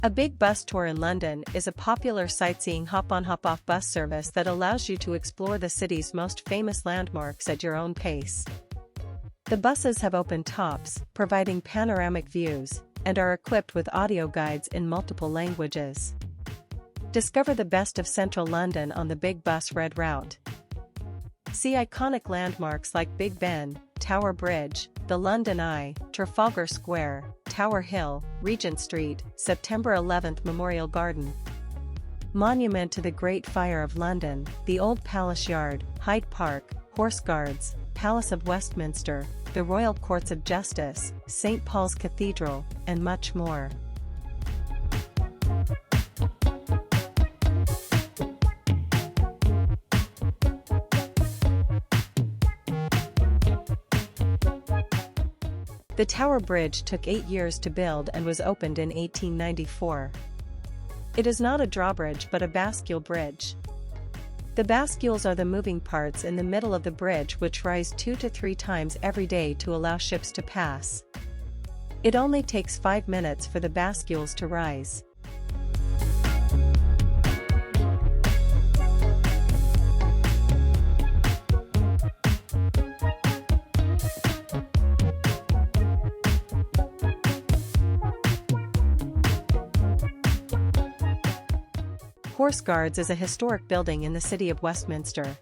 A big bus tour in London is a popular sightseeing hop-on hop-off bus service that allows you to explore the city's most famous landmarks at your own pace. The buses have open tops, providing panoramic views, and are equipped with audio guides in multiple languages. Discover the best of central London on the Big Bus Red Route. See iconic landmarks like Big Ben, Tower Bridge, the London Eye, Trafalgar Square, Tower Hill, Regent Street, September 11th Memorial Garden, Monument to the Great Fire of London, the Old Palace Yard, Hyde Park, Horse Guards, Palace of Westminster, the Royal Courts of Justice, St. Paul's Cathedral, and much more. The Tower Bridge took 8 years to build and was opened in 1894. It is not a drawbridge but a bascule bridge. The bascules are the moving parts in the middle of the bridge which rise 2 to 3 times every day to allow ships to pass. It only takes 5 minutes for the bascules to rise. Horse Guards is a historic building in the city of Westminster.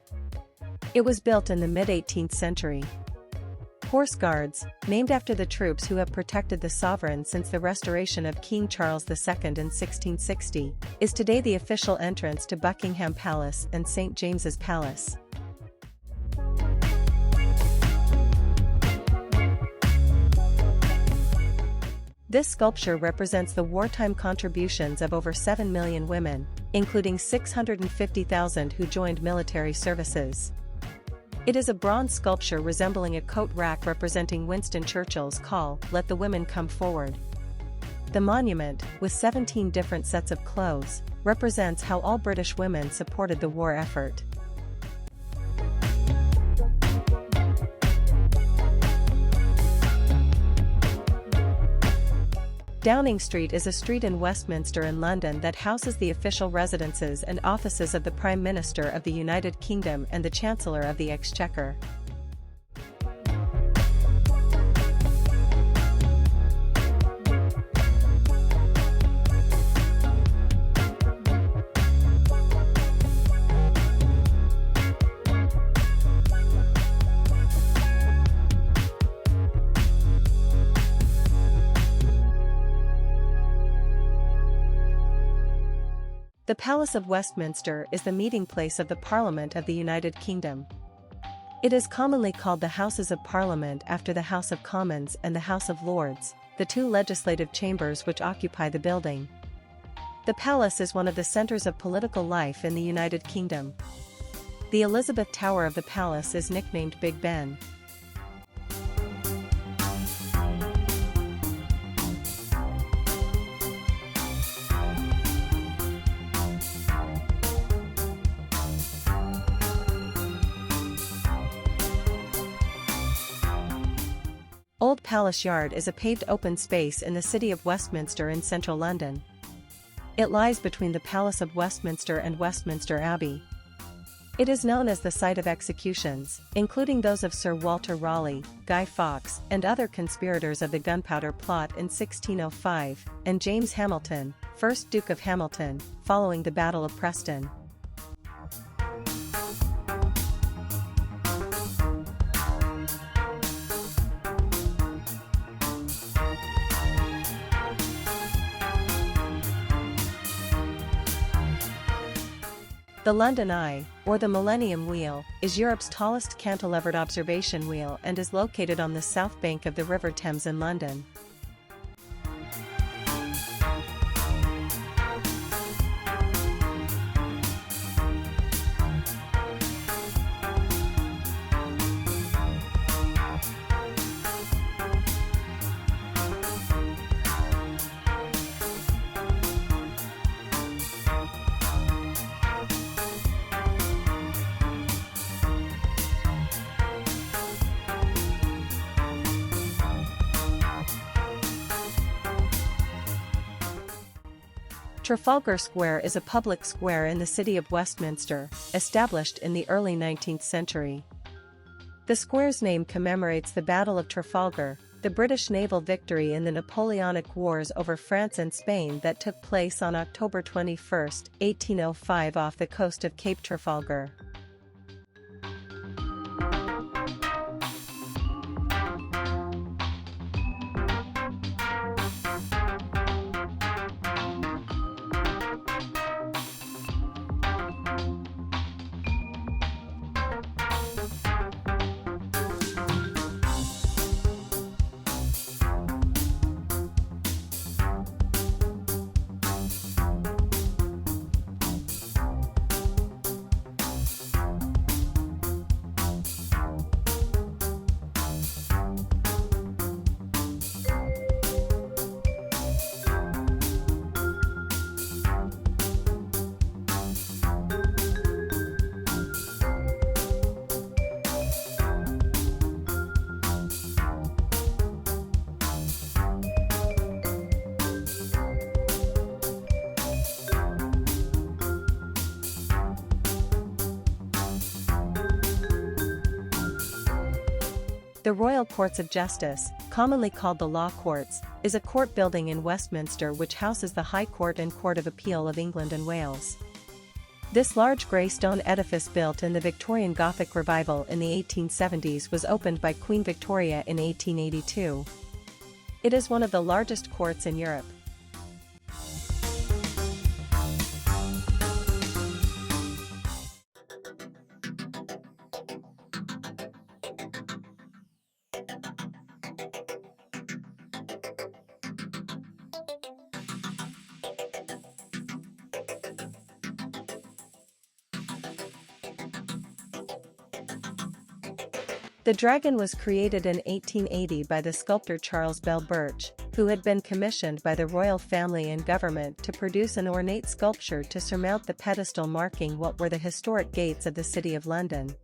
It was built in the mid-18th century. Horse Guards, named after the troops who have protected the sovereign since the restoration of King Charles II in 1660, is today the official entrance to Buckingham Palace and St. James's Palace. This sculpture represents the wartime contributions of over 7 million women, including 650,000 who joined military services. It is a bronze sculpture resembling a coat rack representing Winston Churchill's call, "Let the women come forward." The monument, with 17 different sets of clothes, represents how all British women supported the war effort. Downing Street is a street in Westminster in London that houses the official residences and offices of the Prime Minister of the United Kingdom and the Chancellor of the Exchequer. The Palace of Westminster is the meeting place of the Parliament of the United Kingdom. It is commonly called the Houses of Parliament after the House of Commons and the House of Lords, the two legislative chambers which occupy the building. The palace is one of the centres of political life in the United Kingdom. The Elizabeth Tower of the palace is nicknamed Big Ben. Old Palace Yard is a paved open space in the city of Westminster in central London. It lies between the Palace of Westminster and Westminster Abbey. It is known as the site of executions, including those of Sir Walter Raleigh, Guy Fawkes, and other conspirators of the Gunpowder Plot in 1605, and James Hamilton, 1st Duke of Hamilton, following the Battle of Preston. The London Eye, or the Millennium Wheel, is Europe's tallest cantilevered observation wheel and is located on the south bank of the River Thames in London. Trafalgar Square is a public square in the city of Westminster, established in the early 19th century. The square's name commemorates the Battle of Trafalgar, the British naval victory in the Napoleonic Wars over France and Spain that took place on October 21, 1805 off the coast of Cape Trafalgar. The Royal Courts of Justice, commonly called the Law Courts, is a court building in Westminster which houses the High Court and Court of Appeal of England and Wales. This large grey stone edifice built in the Victorian Gothic revival in the 1870s was opened by Queen Victoria in 1882. It is one of the largest courts in Europe. The dragon was created in 1880 by the sculptor Charles Bell Birch, who had been commissioned by the royal family and government to produce an ornate sculpture to surmount the pedestal marking what were the historic gates of the City of London.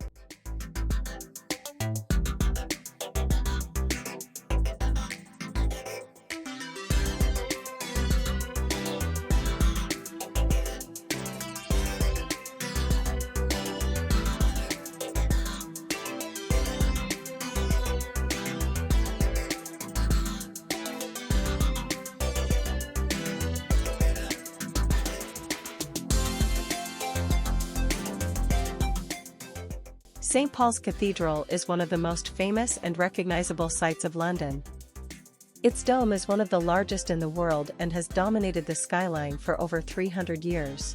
St. Paul's Cathedral is one of the most famous and recognizable sights of London. Its dome is one of the largest in the world and has dominated the skyline for over 300 years.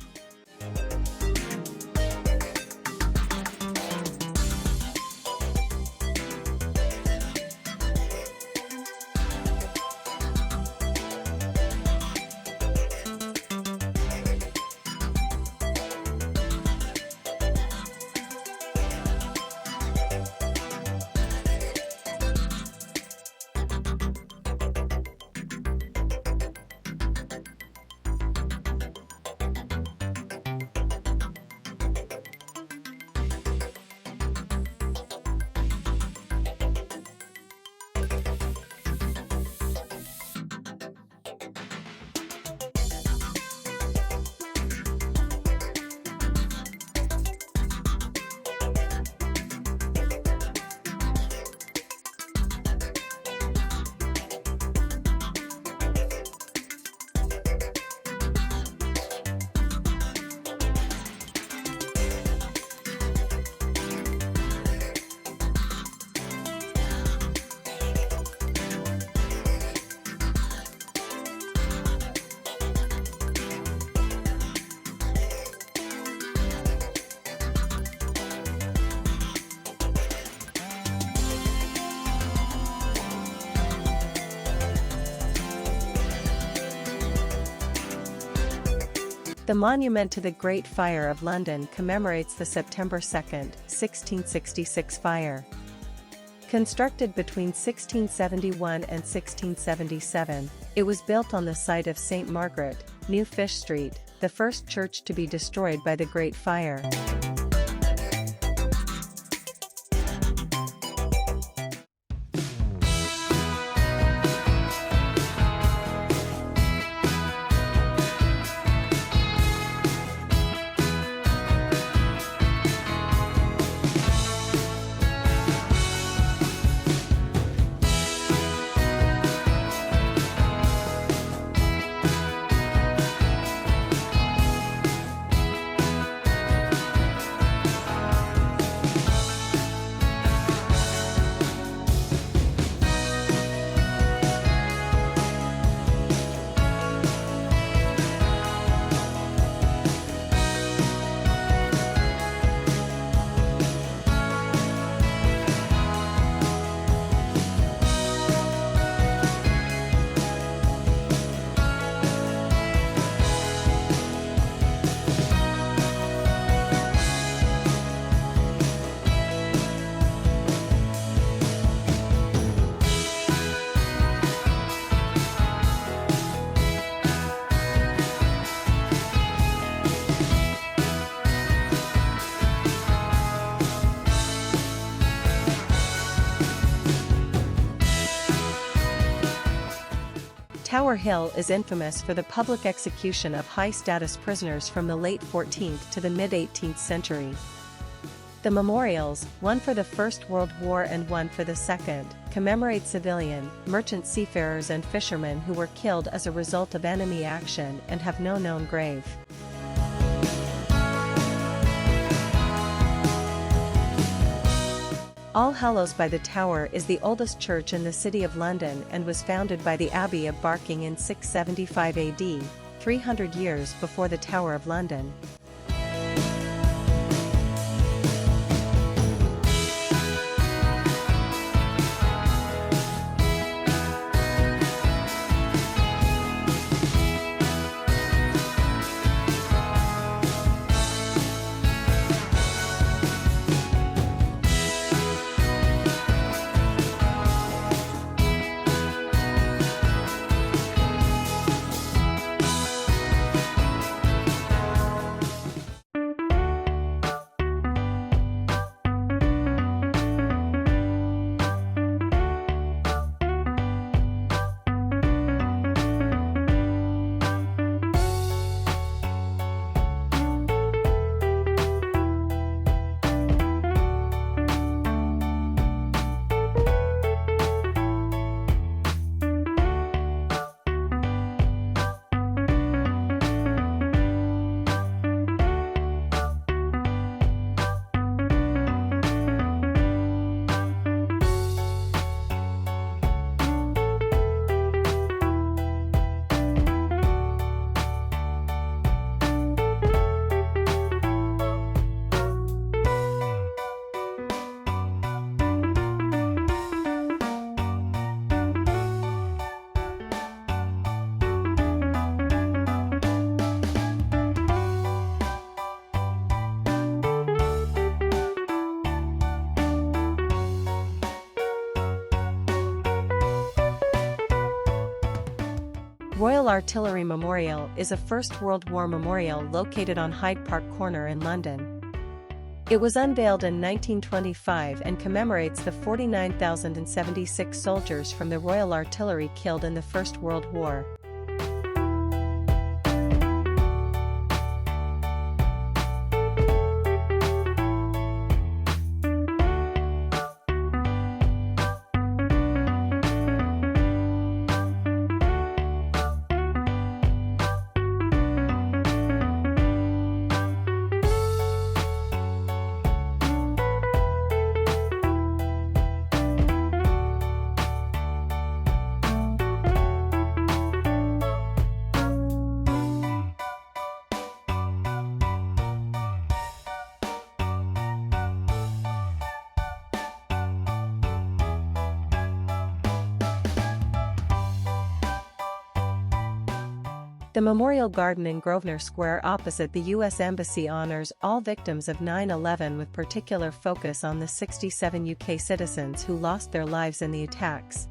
The monument to the Great Fire of London commemorates the September 2, 1666 fire. Constructed between 1671 and 1677, it was built on the site of St. Margaret, New Fish Street, the first church to be destroyed by the Great Fire. Tower Hill is infamous for the public execution of high-status prisoners from the late 14th to the mid-18th century. The memorials, one for the First World War and one for the Second, commemorate civilian, merchant seafarers and fishermen who were killed as a result of enemy action and have no known grave. All Hallows by the Tower is the oldest church in the City of London and was founded by the Abbey of Barking in 675 AD, 300 years before the Tower of London. Royal Artillery Memorial is a First World War memorial located on Hyde Park Corner in London. It was unveiled in 1925 and commemorates the 49,076 soldiers from the Royal Artillery killed in the First World War. The Memorial Garden in Grosvenor Square opposite the U.S. Embassy honors all victims of 9/11 with particular focus on the 67 UK citizens who lost their lives in the attacks.